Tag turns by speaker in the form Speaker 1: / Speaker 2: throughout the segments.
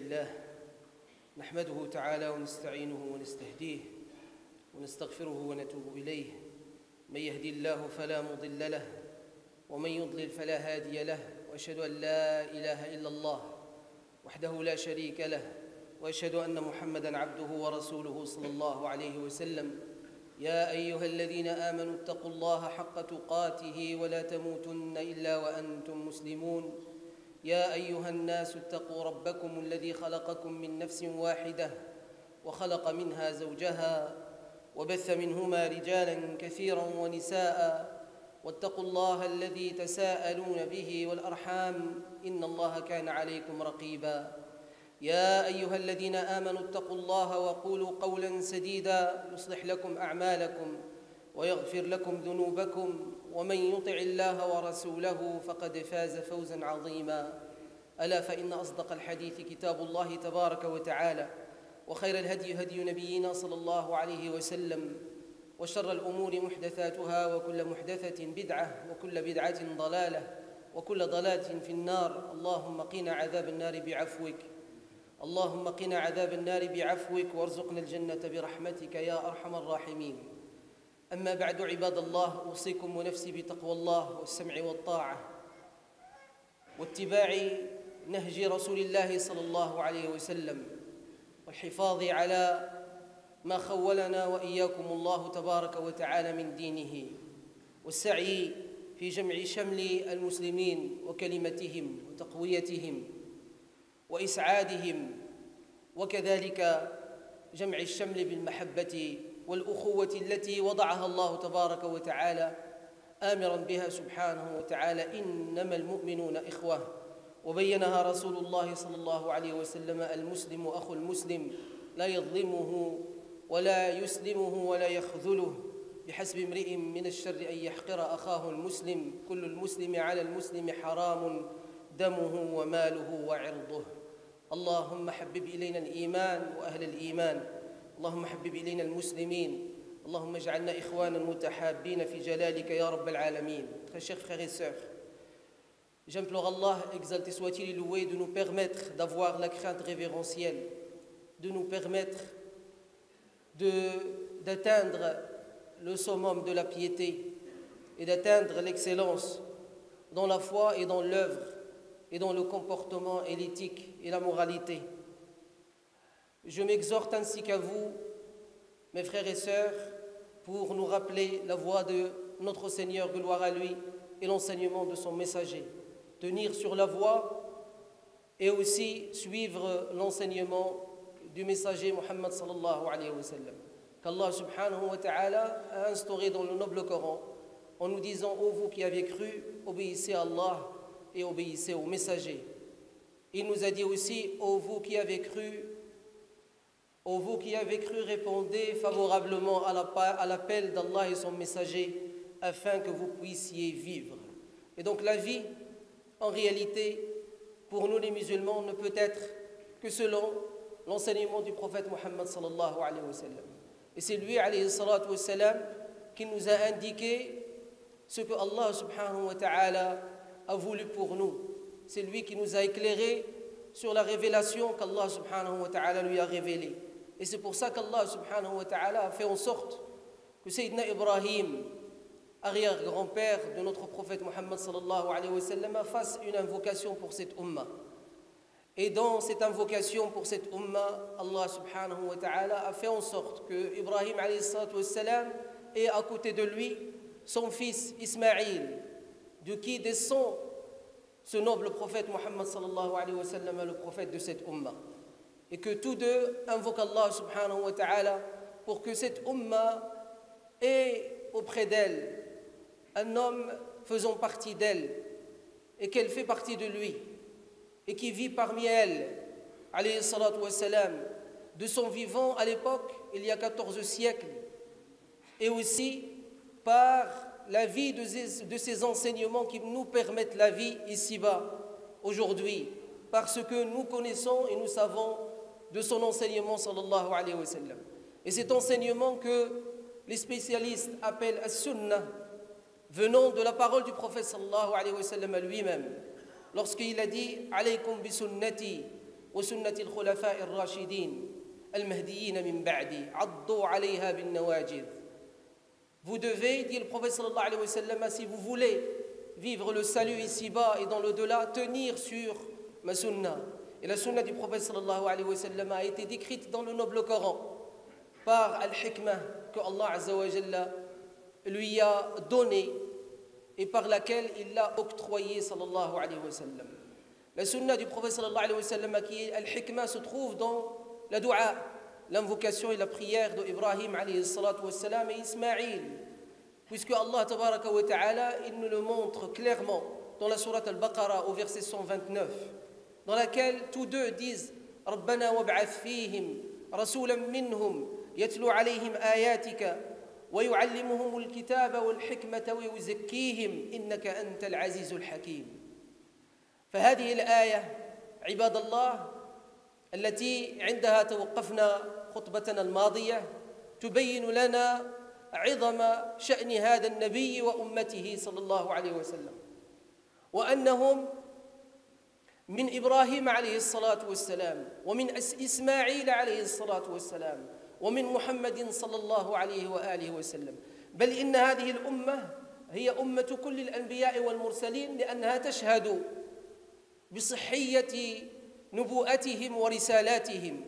Speaker 1: لله نحمده تعالى ونستعينه ونستهديه ونستغفره ونتوب إليه من يهدي الله فلا مضل له ومن يضلل فلا هادي له وأشهد أن لا إله إلا الله وحده لا شريك له وأشهد أن محمدًا عبده ورسوله صلى الله عليه وسلم يا أيها الذين آمنوا اتقوا الله حق تقاته ولا تموتن إلا وأنتم مسلمون يا أيها الناس اتقوا ربكم الذي خلقكم من نفس واحدة وخلق منها زوجها وبث منهما رجالاً كثيراً ونساء واتقوا الله الذي تساءلون به والأرحام إن الله كان عليكم رقيباً يا أيها الذين آمنوا اتقوا الله وقولوا قولاً سديداً يصلح لكم أعمالكم ويغفر لكم ذنوبكم ومن يطع الله ورسوله فقد فاز فوزاً عظيماً ألا فإن أصدق الحديث كتاب الله تبارك وتعالى وخير الهدي هدي نبينا صلى الله عليه وسلم وشر الأمور محدثاتها وكل محدثة بدعة وكل بدعة ضلالة وكل ضلالة في النار اللهم قنا عذاب النار بعفوك اللهم قنا عذاب النار بعفوك وارزقنا الجنة برحمتك يا أرحم الراحمين أما بعد عباد الله أوصيكم ونفسي بتقوى الله والسمع والطاعة واتباع نهج رسول الله صلى الله عليه وسلم والحفاظ على ما خولنا وإياكم الله تبارك وتعالى من دينه والسعي في جمع شمل المسلمين وكلمتهم وتقويتهم وإسعادهم وكذلك جمع الشمل بالمحبة والأخوة التي وضعها الله تبارك وتعالى آمراً بها سبحانه وتعالى إنما المؤمنون إخوة وبينها رسول الله صلى الله عليه وسلم المسلم أخو المسلم لا يظلمه ولا يسلمه ولا يخذله بحسب امرئ من الشر أن يحقر أخاه المسلم كل المسلم على المسلم حرام دمه وماله وعرضه اللهم حبب إلينا الإيمان وأهل الإيمان اللهم حبب إلينا المسلمين اللهم اجعلنا إخوانا متحابين في جلالك يا رب العالمين. Très chers frères et sœurs, j'implore Allah, exalté soit-il et loué, de nous permettre d'avoir la crainte révérentielle, de nous permettre d'atteindre le summum de la piété et d'atteindre l'excellence dans la foi et dans l'œuvre et dans le comportement et l'éthique et la moralité. Je m'exhorte ainsi qu'à vous, mes frères et sœurs, pour nous rappeler la voie de notre Seigneur, gloire à lui, et l'enseignement de son messager. Tenir sur la voie et aussi suivre l'enseignement du messager Muhammad sallallahu alayhi wa sallam, qu'Allah subhanahu wa ta'ala a instauré dans le noble Coran en nous disant « Ô vous qui avez cru, obéissez à Allah et obéissez au messager ». Il nous a dit aussi « Ô vous qui avez cru, répondez favorablement à l'appel d'Allah et son messager afin que vous puissiez vivre ». Et donc la vie, en réalité, pour nous les musulmans, ne peut être que selon l'enseignement du prophète Muhammad sallallahu alayhi wa sallam. Et c'est lui, alayhi salatu wa sallam, qui nous a indiqué ce que Allah subhanahu wa ta'ala a voulu pour nous. C'est lui qui nous a éclairé sur la révélation qu'Allah subhanahu wa ta'ala lui a révélée. Et c'est pour ça qu'Allah subhanahu wa ta'ala a fait en sorte que Sayyidina Ibrahim, arrière-grand-père de notre prophète Muhammad sallallahu alayhi wa sallam, fasse une invocation pour cette umma. Et dans cette invocation pour cette umma, Allah subhanahu wa ta'ala a fait en sorte que Ibrahim alayhi salatu wa sallam ait à côté de lui son fils Ismaïl, de qui descend ce noble prophète Muhammad sallallahu alayhi wa sallam, le prophète de cette umma. Et que tous deux invoquent Allah subhanahu wa ta'ala pour que cette umma ait auprès d'elle un homme faisant partie d'elle et qu'elle fait partie de lui et qui vit parmi elle, alayhi salatu wa salam, de son vivant à l'époque, il y a 14 siècles, et aussi par la vie de ces enseignements qui nous permettent la vie ici-bas, aujourd'hui, parce que nous connaissons et nous savons de son enseignement sallallahu alayhi wa sallam. Et cet enseignement que les spécialistes appellent as-sunnah, venant de la parole du prophète sallallahu alayhi wa sallam à lui-même, lorsqu'il a dit « Alaykum bi sunnati وسنة الخلفاء الراشدين المهديين من بعدي عضوا عليها بالنواجذ. Vous devez, dit le prophète sallallahu alayhi wa sallam, si vous voulez vivre le salut ici-bas et dans l'au-delà, tenir sur ma sunna. Et la sunna du prophète sallallahu alayhi wa sallam a été décrite dans le noble Coran par al-hikmah que Allah azza wa jalla lui a donné et par laquelle il l'a octroyé sallallahu alayhi wa sallam. La sunna du prophète sallallahu alayhi wa sallam qui est al-hikmah se trouve dans la dua, l'invocation et la prière d'Ibrahim alayhi salatu wa salam et Ismaïl, puisque Allah tabaraka wa ta'ala il nous le montre clairement dans la sourate al-Baqarah au verset 129, dans laquelle tous deux disent Rabbana wab'ath fihim rasulan minhum yatlu alayhim ayatika wa yu'allimuhum al-kitaba wal-hikmata wa yuzakkihim innaka antal azizul hakim. فهذه الآية عباد الله التي عندها توقفنا خطبتنا الماضية تبين لنا عظم شأن هذا النبي وأمته صلى الله عليه وسلم وأنهم من إبراهيم عليه الصلاة والسلام ومن إسماعيل عليه الصلاة والسلام ومن محمد صلى الله عليه وآله وسلم بل إن هذه الأمة هي أمة كل الأنبياء والمرسلين لأنها تشهد بصحية نبوءتهم ورسالاتهم.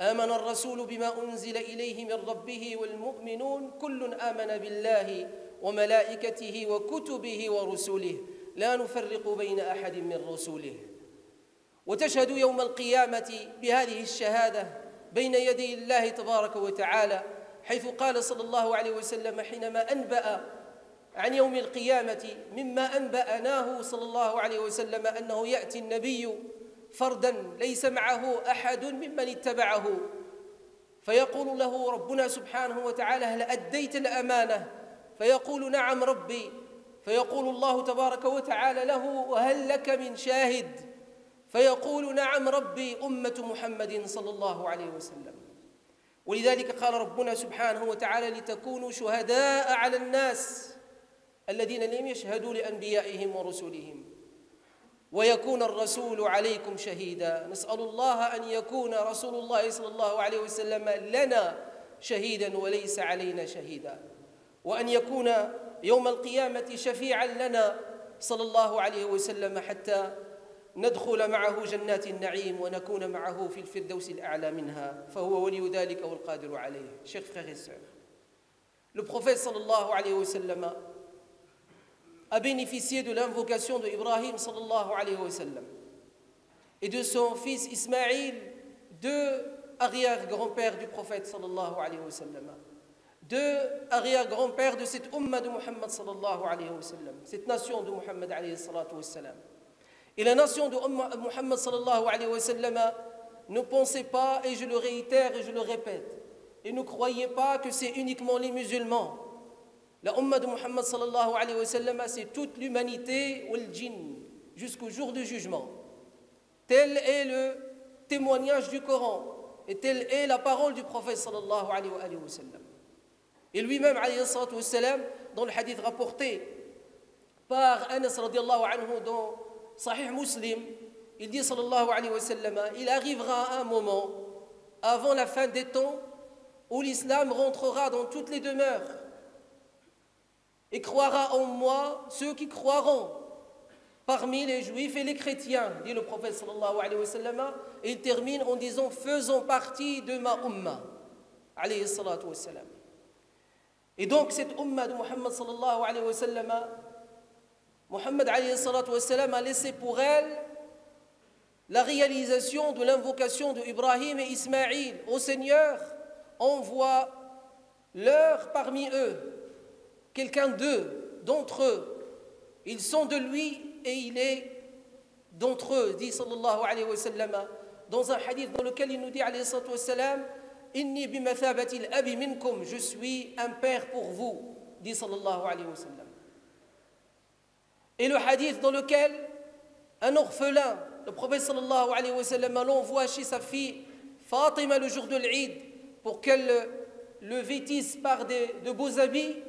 Speaker 1: آمن الرسول بما أنزل إليه من ربه والمؤمنون كل آمن بالله وملائكته وكتبه ورسله لا نفرق بين أحد من رسله. وتشهد يوم القيامة بهذه الشهادة بين يدي الله تبارك وتعالى حيث قال صلى الله عليه وسلم حينما أنبأ عن يوم القيامة مما أنبأناه صلى الله عليه وسلم أنه يأتي النبي فردا ليس معه أحد ممن اتبعه فيقول له ربنا سبحانه وتعالى هل أديت الأمانة فيقول نعم ربي فيقول الله تبارك وتعالى له وهل لك من شاهد فيقول نعم ربي أمة محمد صلى الله عليه وسلم. ولذلك قال ربنا سبحانه وتعالى لتكونوا شهداء على الناس الذين لم يشهدوا لأنبيائهم ورسلهم ويكون الرسول عليكم شهيدا. نسأل الله أن يكون رسول الله صلى الله عليه وسلم لنا شهيدا وليس علينا شهيدا وأن يكون يوم القيامة شفيعا لنا صلى الله عليه وسلم حتى ندخل معه جنات النعيم ونكون معه في الفردوس الأعلى منها فهو ولي ذلك والقادر عليه. Chers frères et sœurs, le prophète sallallahu alayhi wa sallam a bénéficié de l'invocation de Ibrahim sallallahu alayhi wa sallam et de son fils Ismaïl, deux arrière-grands-pères du prophète sallallahu alayhi wa sallam, deux arrière-grands-pères de cette umma de Muhammad sallallahu alayhi wa sallam, cette nation de Muhammad alayhi salatu wa sallam. Et la nation de Muhammad sallallahu alayhi wa sallam ne pensez pas, et je le réitère et je le répète, et ne croyez pas que c'est uniquement les musulmans. La umma de Muhammad sallallahu alayhi wa sallam, c'est toute l'humanité ou le djinn jusqu'au jour du jugement. Tel est le témoignage du Coran et telle est la parole du prophète sallallahu alayhi wa sallam. Et lui-même, alayhi salatu wa sallam, dans le hadith rapporté par Anas radiallahu anhu dans Sahih Muslim, il dit sallallahu alayhi wa sallam, il arrivera un moment avant la fin des temps où l'islam rentrera dans toutes les demeures et croira en moi ceux qui croiront parmi les juifs et les chrétiens, dit le prophète sallallahu alayhi wa sallam, et il termine en disant faisant partie de ma umma alayhi salatu wa sallam. Et donc cette umma de Muhammad sallallahu alayhi wa sallam, Muhammad alayhi salatu wa sallam a laissé pour elle la réalisation de l'invocation de Ibrahim et Ismaïl. Ô Seigneur, envoie-leur parmi eux quelqu'un d'eux, d'entre eux. Ils sont de lui et il est d'entre eux, dit sallallahu alayhi wa sallam, dans un hadith dans lequel il nous dit alayhi salatu wa sallam, inni bimathabati al-abi minkum, je suis un père pour vous, dit sallallahu alayhi wa sallam. Et le hadith dans lequel un orphelin, le prophète sallallahu alayhi wa sallam, l'envoie chez sa fille Fatima le jour de l'Eid pour qu'elle le vêtisse par de beaux habits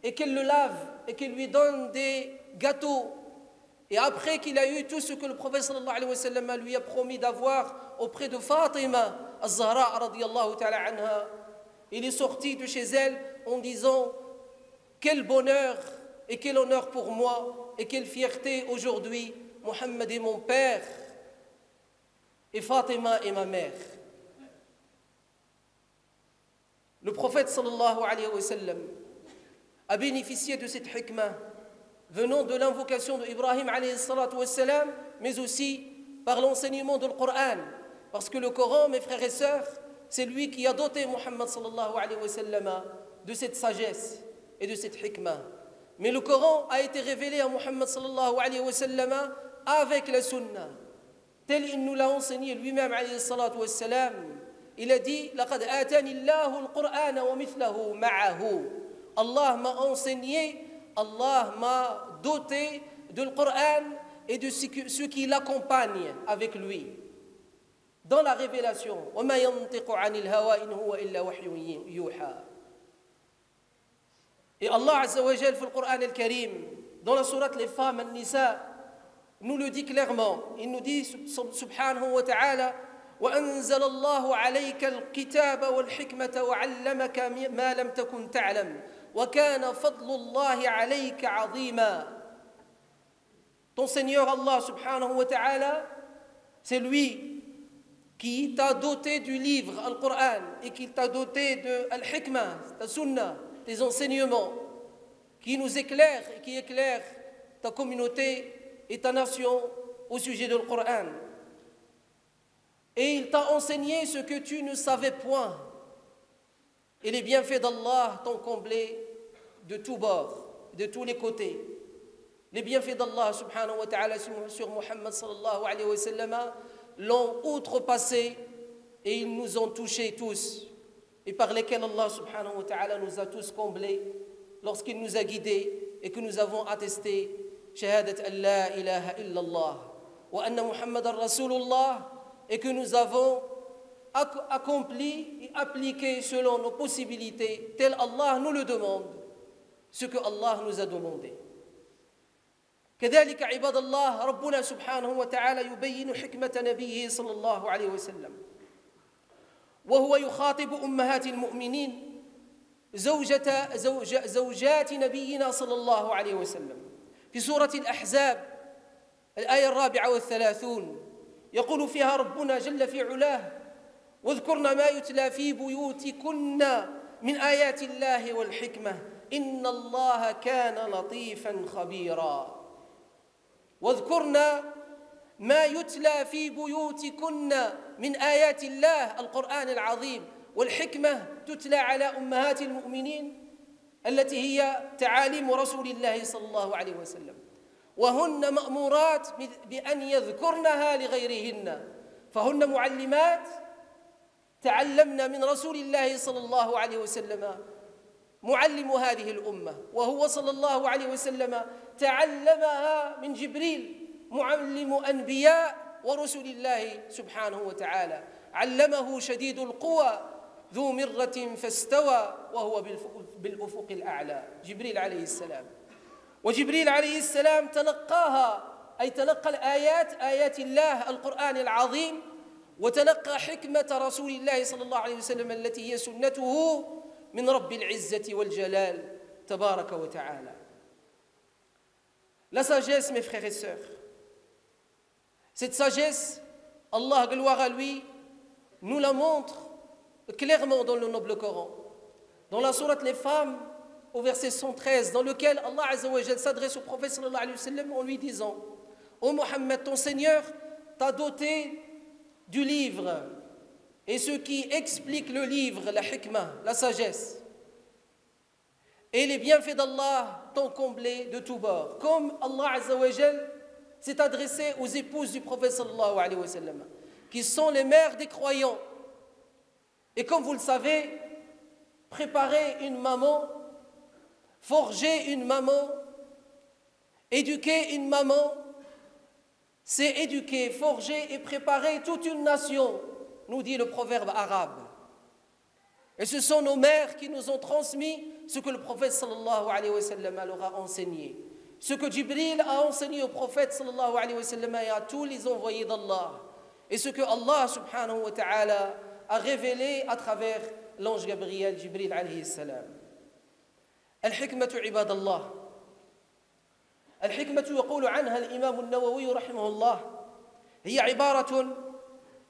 Speaker 1: et qu'elle le lave et qu'elle lui donne des gâteaux Et après qu'il a eu tout ce que le prophète sallallahu alayhi wa sallam lui a promis d'avoir auprès de Fatima az-Zahra radiyallahu ta'ala anha, il est sorti de chez elle en disant « Quel bonheur et quel honneur pour moi et quelle fierté aujourd'hui, Mohammed est mon père et Fatima est ma mère. » Le prophète sallallahu alayhi wa sallam a bénéficié de cette hikmah venant de l'invocation d'Ibrahim alayhi salatu wassalam, mais aussi par l'enseignement du Coran. Parce que le Coran, mes frères et sœurs, c'est lui qui a doté Muhammad sallallahu alayhi wa sallam de cette sagesse et de cette hikmah. Mais le Coran a été révélé à Muhammad sallallahu alayhi wa sallam avec la sunna. Tel il nous l'a enseigné lui-même alayhi salatu wassalam. Il a dit « Laqad atani Allahu al-Qur'ana wa mithlahu ma'ahu » Allah m'a enseigné, Allah m'a doté de Coran et de ce qui l'accompagne avec lui. Dans la révélation, وَمَا يَنْطِقُ عَنِ الْهَوَىٰ إِنْ هُوَ إِلَّا وَحْيٌ يُوحَىٰ. Et Allah Azza wa Jal, dans le Coran al-Karim, dans la sourate Les Femmes, An-Nisa, nous le dit clairement. Il nous dit, subhanahu wa ta'ala, وأنزل الله عليك الكتاب والحكمة وعلمك ما لم تكن تعلم وكان فضل الله عليك عظيما. Ton Seigneur Allah subhanahu wa ta'ala, c'est lui qui t'a doté du livre Al-Qur'an et qui t'a doté de Al-Hikmah, ta sunna, tes enseignements, qui nous éclairent et qui éclairent ta communauté et ta nation au sujet du Qur'an. Et il t'a enseigné ce que tu ne savais point. Et les bienfaits d'Allah t'ont comblé de tous bords, de tous les côtés. Les bienfaits d'Allah subhanahu wa ta'ala sur Muhammad sallallahu alayhi wa sallam l'ont outrepassé et ils nous ont touchés tous. Et par lesquels Allah subhanahu wa ta'ala nous a tous comblés lorsqu'il nous a guidés et que nous avons attesté shahadat an la ilaha illallah wa anna Muhammadan Rasulullah, et que nous avons accompli et appliqué selon nos possibilités, tel Allah nous le demande, ce que Allah nous a demandé. كذلك عباد الله ربنا سبحانه وتعالى يبين حكمة نبيه صلى الله عليه وسلم وهو يخاطب أمهات المؤمنين زوجات نبينا صلى الله عليه وسلم في سورة الأحزاب الآية 34 يقول فيها ربنا جل في علاه واذكرن ما يتلى في بيوتكن من آيات الله والحكمة إن الله كان لطيفا خبيرا. واذكرن ما يتلى في بيوتكن من آيات الله القرآن العظيم والحكمة تتلى على أمهات المؤمنين التي هي تعاليم رسول الله صلى الله عليه وسلم، وهن مأمورات بأن يذكرنها لغيرهن، فهن معلمات تعلمن من رسول الله صلى الله عليه وسلم معلم هذه الأمة، وهو صلى الله عليه وسلم تعلمها من جبريل معلم أنبياء ورسل الله سبحانه وتعالى. علمه شديد القوى ذو مرة فاستوى وهو بالأفق الأعلى، جبريل عليه السلام. وجبريل عليه السلام تلقاها، أي تلقى الآيات، آيات الله القرآن العظيم، وتلقى حكمة رسول الله صلى الله عليه وسلم التي هي سنته من رب العزة والجلال تبارك وتعالى. La sagesse, mes frères et sœurs, cette sagesse, Allah, gloire à lui, nous la montre clairement dans le noble Coran. Dans la sourate Les Femmes, au verset 113, dans lequel Allah Azza wa Jal s'adresse au prophète sallallahu alayhi wa sallam en lui disant « Ô Mohammed, ton Seigneur t'a doté du livre et ce qui explique le livre, la hikmah, la sagesse. Et les bienfaits d'Allah t'ont comblé de tous bords. » Comme Allah Azza wa Jal s'est adressé aux épouses du prophète sallallahu alayhi wa sallam, qui sont les mères des croyants. Et comme vous le savez, préparer une maman, forger une maman, éduquer une maman, c'est éduquer, forger et préparer toute une nation, nous dit le proverbe arabe. Et ce sont nos mères qui nous ont transmis ce que le prophète sallallahu alayhi wa sallam leur a enseigné. ce que Jibril a enseigné au prophète sallallahu alayhi wa sallam et à tous les envoyés d'Allah, et ce que Allah subhanahu wa ta'ala a révélé à travers l'ange Gabriel, Jibril alayhi salam. الحكمة عباد الله الحكمة يقول عنها الإمام النووي رحمه الله هي عبارة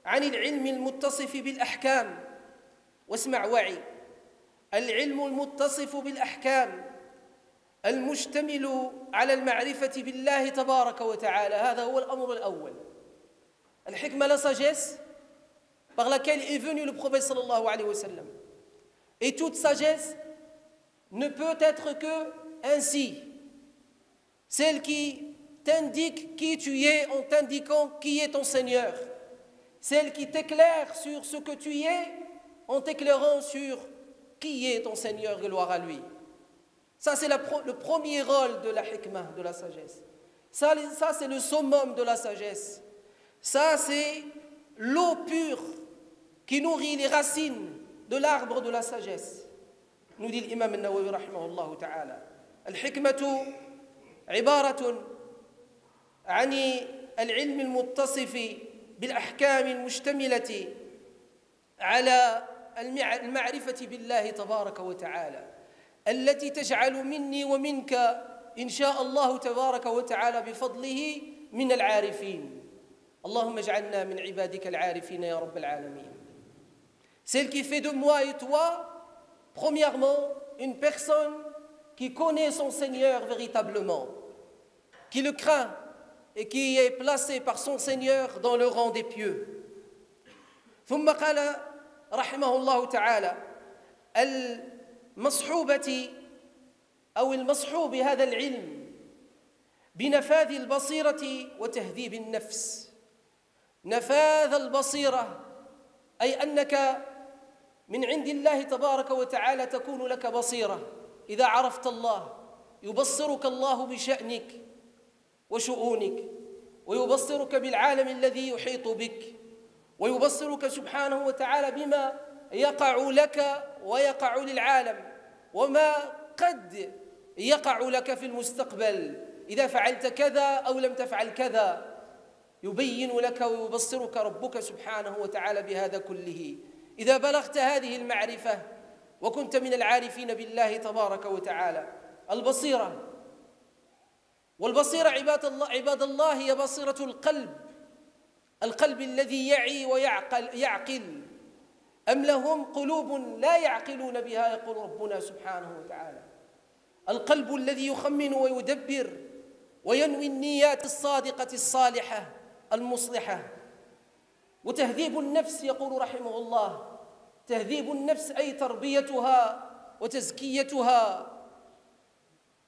Speaker 1: عن العلم المتصف بالأحكام واسمع وعي العلم المتصف بالأحكام المشتمل على المعرفة بالله تبارك وتعالى هذا هو الأمر الأول الحكمة la sagesse par laquelle est venu le prophète sallallahu alayhi wa sallam et toute sagesse ne peut être que ainsi celle qui t'indique qui tu es en t'indiquant qui est ton Seigneur celle qui t'éclaire sur ce que tu es en t'éclairant sur qui est ton Seigneur, gloire à lui. Ça, c'est le premier rôle de la hikmah, de la sagesse. Ça c'est le summum de la sagesse. Ça, c'est l'eau pure qui nourrit les racines de l'arbre de la sagesse. Nous dit l'imam al-Nawawi, rahimahullah ta'ala. Al-hikmatu ibaratun عن العلم المتصف بالأحكام المشتملة على المعرفة بالله تبارك وتعالى التي تجعل مني ومنك إن شاء الله تبارك وتعالى بفضله من العارفين اللهم اجعلنا من عبادك العارفين يا رب العالمين. Celle qui fait de moi et toi, premièrement, une personne qui connaît son Seigneur véritablement, qui le craint et qui est placé par son Seigneur dans le rang des pieux. ثم قال رحمه الله تعالى المصحوبة أو المصحوب بهذا العلم بنفاذ البصيرة وتهذيب النفس. نفاذ البصيرة أي أنك من عند الله تبارك وتعالى تكون لك بصيرة إذا عرفت الله يبصرك الله بشأنك وشؤونك ويبصرك بالعالم الذي يحيط بك ويبصرك سبحانه وتعالى بما يقع لك ويقع للعالم وما قد يقع لك في المستقبل إذا فعلت كذا أو لم تفعل كذا يبين لك ويبصرك ربك سبحانه وتعالى بهذا كله. إذا بلغت هذه المعرفة وكنت من العارفين بالله تبارك وتعالى البصيرة والبصيرة عباد الله هي بصيرة القلب الذي يعي ويعقل أم لهم قلوب لا يعقلون بها يقول ربنا سبحانه وتعالى. القلب الذي يخمن ويدبر وينوي النيات الصادقة الصالحة المصلحة. وتهذيب النفس يقول رحمه الله تهذيب النفس أي تربيتها وتزكيتها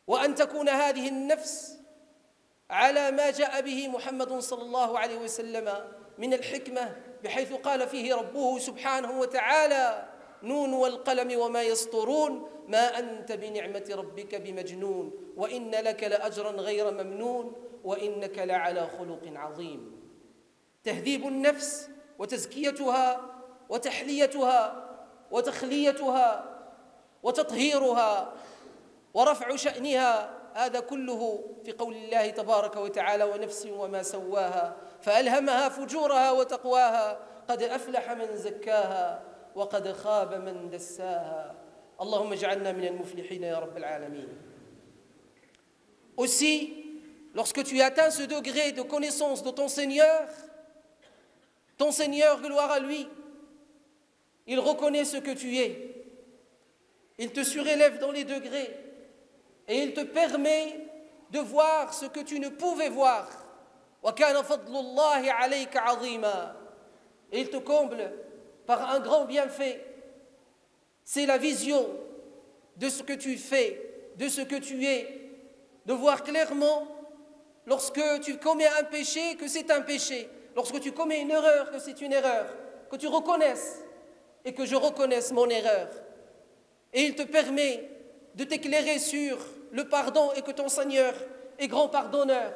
Speaker 1: وأن تكون هذه النفس على ما جاء به محمد صلى الله عليه وسلم من الحكمة بحيث قال فيه ربه سبحانه وتعالى نون والقلم وما يسطرون ما أنت بنعمة ربك بمجنون وإن لك لأجرا غير ممنون وإنك لعلى خلق عظيم. تهذيب النفس وتزكيتها وتحليتها وتخليتها وتطهيرها ورفع شأنها هذا كله في قول الله تبارك وتعالى ونفس وما سواها فألهمها فجورها وتقواها قد أفلح من زكاها وقد خاب من دساها. اللهم اجعلنا من المفلحين يا رب العالمين. Aussi, lorsque tu atteins ce degré de connaissance de ton Seigneur, gloire à lui, il reconnaît ce que tu es. Il te surélève dans les degrés et il te permet de voir ce que tu ne pouvais voir. وَكَانَ فَضْلُ اللَّهِ عَلَيْكَ عَظِيمًا. Et il te comble par un grand bienfait. C'est la vision de ce que tu fais, de ce que tu es, de voir clairement lorsque tu commets un péché que c'est un péché, lorsque tu commets une erreur que c'est une erreur, que tu reconnaisses et que je reconnaisse mon erreur. Et il te permet de t'éclairer sur le pardon et que ton Seigneur est grand pardonneur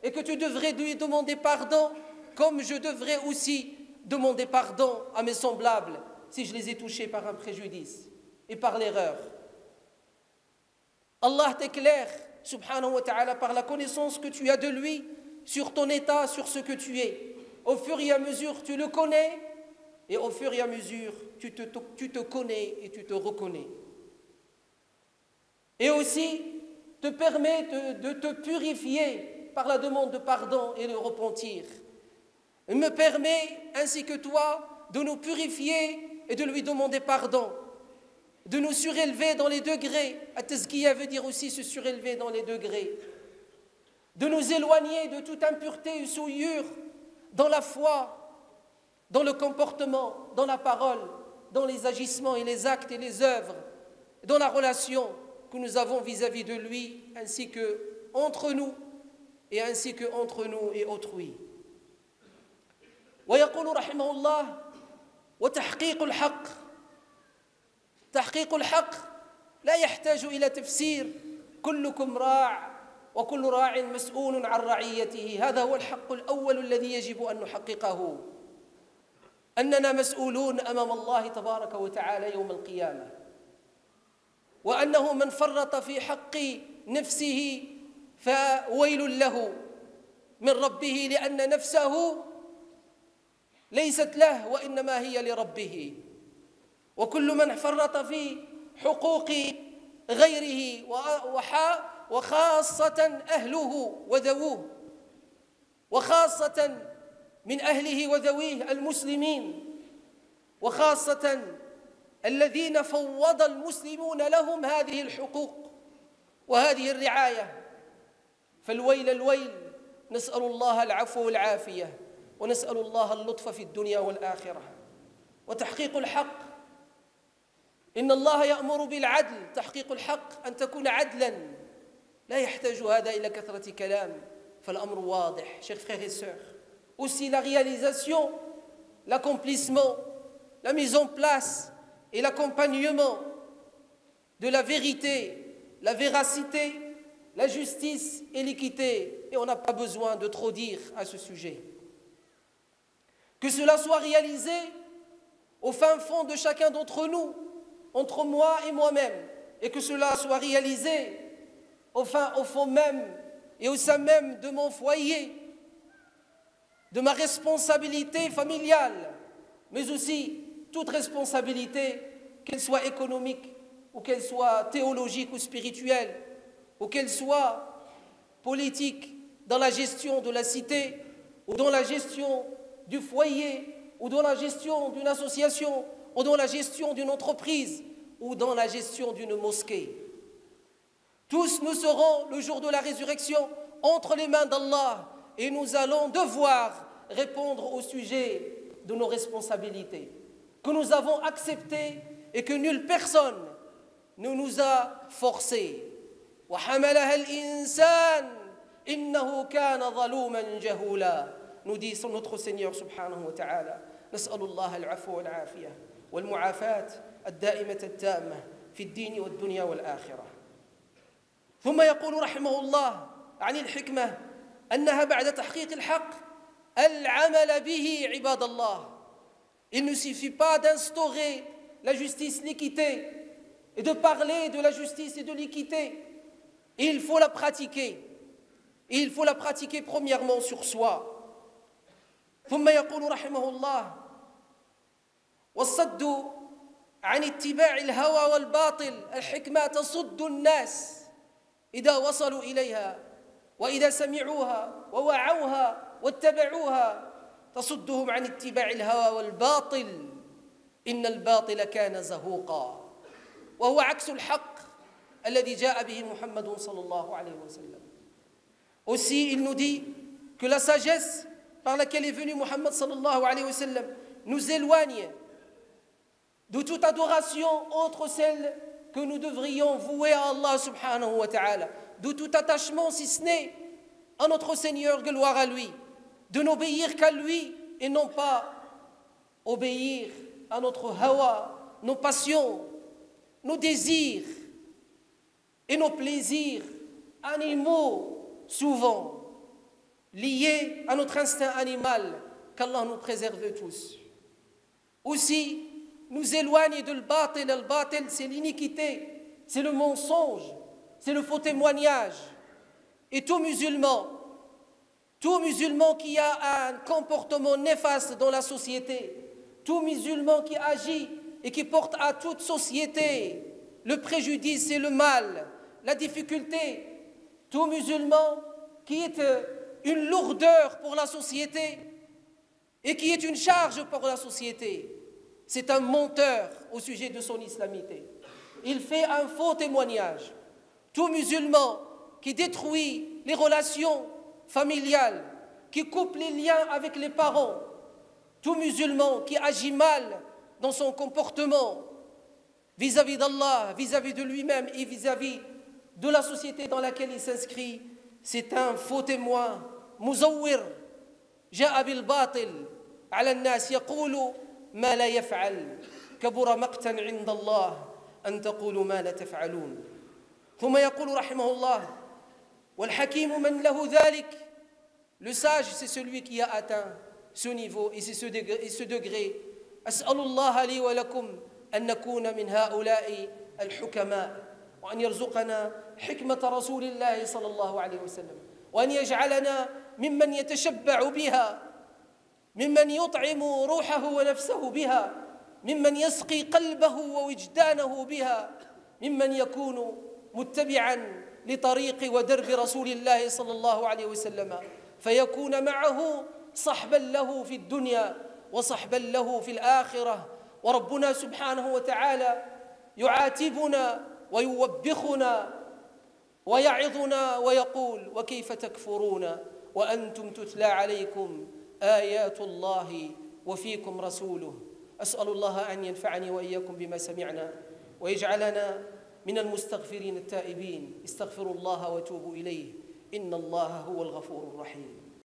Speaker 1: et que tu devrais lui demander pardon comme je devrais aussi demander pardon à mes semblables si je les ai touchés par un préjudice et par l'erreur. Allah t'éclaire subhanahu wa ta'ala, par la connaissance que tu as de lui, sur ton état, sur ce que tu es. Au fur et à mesure, tu le connais, et au fur et à mesure, tu te connais et tu te reconnais. Et aussi, te permet de te purifier par la demande de pardon et de repentir. Il me permet, ainsi que toi, de nous purifier et de lui demander pardon, de nous surélever dans les degrés. At-tazkiya veut dire aussi se surélever dans les degrés, de nous éloigner de toute impureté et souillure dans la foi, dans le comportement, dans la parole, dans les agissements et les actes et les œuvres, dans la relation que nous avons vis-à-vis de lui, ainsi que entre nous et ainsi que entre nous et autrui. ويقول رحمه الله وتحقيق الحق تحقيق الحق لا يحتاج إلى تفسير كلكم راع وكل راع مسؤول عن رعيته هذا هو الحق الأول الذي يجب أن نحققه أننا مسؤولون أمام الله تبارك وتعالى يوم القيامة وأنه من فرط في حق نفسه فويل له من ربه لأن نفسه ليست له وإنما هي لربه وكل من فرط في حقوق غيره وخاصة أهله وذووه وخاصة من أهله وذويه المسلمين وخاصة الذين فوض المسلمون لهم هذه الحقوق وهذه الرعاية فالويل الويل نسأل الله العفو والعافية ونسأل الله اللطف في الدنيا والآخرة وتحقيق الحق إن الله يأمر بالعدل تحقيق الحق أن تكون عدلا لا يحتاج هذا إلى كثرة كلام فالأمر واضح chers frères et sœurs aussi la réalisation l'accomplissement la mise en place et l'accompagnement de la vérité la véracité la justice et l'équité et on n'a pas besoin de trop dire à ce sujet que cela soit réalisé au fin fond de chacun d'entre nous entre moi et moi-même et que cela soit réalisé au fond même et au sein même de mon foyer, de ma responsabilité familiale, mais aussi toute responsabilité, qu'elle soit économique ou qu'elle soit théologique ou spirituelle, ou qu'elle soit politique dans la gestion de la cité ou dans la gestion du foyer ou dans la gestion d'une association ou dans la gestion d'une entreprise ou dans la gestion d'une mosquée. Tous nous serons le jour de la résurrection entre les mains d'Allah et nous allons devoir répondre au sujet de nos responsabilités que nous avons acceptées et que nulle personne ne nous a forcées. وَحَمَلَهَا الْإِنسَانِ إِنَّهُ كَانَ ظَلُومًا جَهُولًا nous dit notre Seigneur subhanahu wa ta'ala نسأل الله العفو والعافية والمعافاة الدائمة التامة في الدين والدنيا والآخرة ثم يقول رحمه الله عن الحكمة أنها بعد تحقيق الحق العمل به عباد الله il ne suffit pas d'instaurer la justice, l'équité et de parler de la justice et de l'équité il faut la pratiquer et il faut la pratiquer premièrement sur soi ثم يقول رحمه الله والصد عن اتباع الهوى والباطل الحكمة تصد الناس إذا وصلوا إليها وإذا سمعوها ووعوها واتبعوها تصدهم عن اتباع الهوى والباطل إن الباطل كان زهوقا وهو عكس الحق الذي جاء به محمد صلى الله عليه وسلم Aussi, il nous dit que la sagesse par laquelle est venu Muhammad sallallahu alayhi wa sallam nous éloigne de toute adoration autre celle que nous devrions vouer à Allah subhanahu wa ta'ala, de tout attachement si ce n'est à notre Seigneur, gloire à lui, de n'obéir qu'à lui et non pas obéir à notre hawa, nos passions, nos désirs et nos plaisirs animaux souvent liés à notre instinct animal, qu'Allah nous préserve tous. Aussi, nous éloigne de le batil, c'est l'iniquité, c'est le mensonge, c'est le faux témoignage, Et tout musulman qui a un comportement néfaste dans la société, tout musulman qui agit et qui porte à toute société le préjudice et le mal, la difficulté, tout musulman qui est une lourdeur pour la société et qui est une charge pour la société, c'est un menteur au sujet de son islamité. Il fait un faux témoignage. Tout musulman qui détruit les relations familiales, qui coupe les liens avec les parents, tout musulman qui agit mal dans son comportement vis-à-vis d'Allah, vis-à-vis de lui-même et vis-à-vis de la société dans laquelle il s'inscrit, c'est un faux témoin. مزور جاء بالباطل على الناس يقول ما لا يفعل كبر مقتا عند الله أن تقولوا ما لا تفعلون. ثم يقول رحمه الله والحكيم من له ذلك. Le sage, c'est celui qui a atteint ce niveau et ce degré. أسأل الله لي ولكم أن نكون من هؤلاء الحكماء وأن يرزقنا حكمة رسول الله صلى الله عليه وسلم وأن يجعلنا ممن يتشبع بها ممن يطعم روحه ونفسه بها ممن يسقي قلبه ووجدانه بها ممن يكون متبعا لطريق ودرب رسول الله صلى الله عليه وسلم فيكون معه صحبا له في الدنيا وصحبا له في الآخرة. وربنا سبحانه وتعالى يعاتبنا ويوبخنا ويعظنا ويقول وكيف تكفرون وأنتم تتلى عليكم آيات الله وفيكم رسوله. أسأل الله أن ينفعني وإياكم بما سمعنا ويجعلنا من المستغفرين التائبين. استغفروا الله وتوبوا إليه إن الله هو الغفور الرحيم.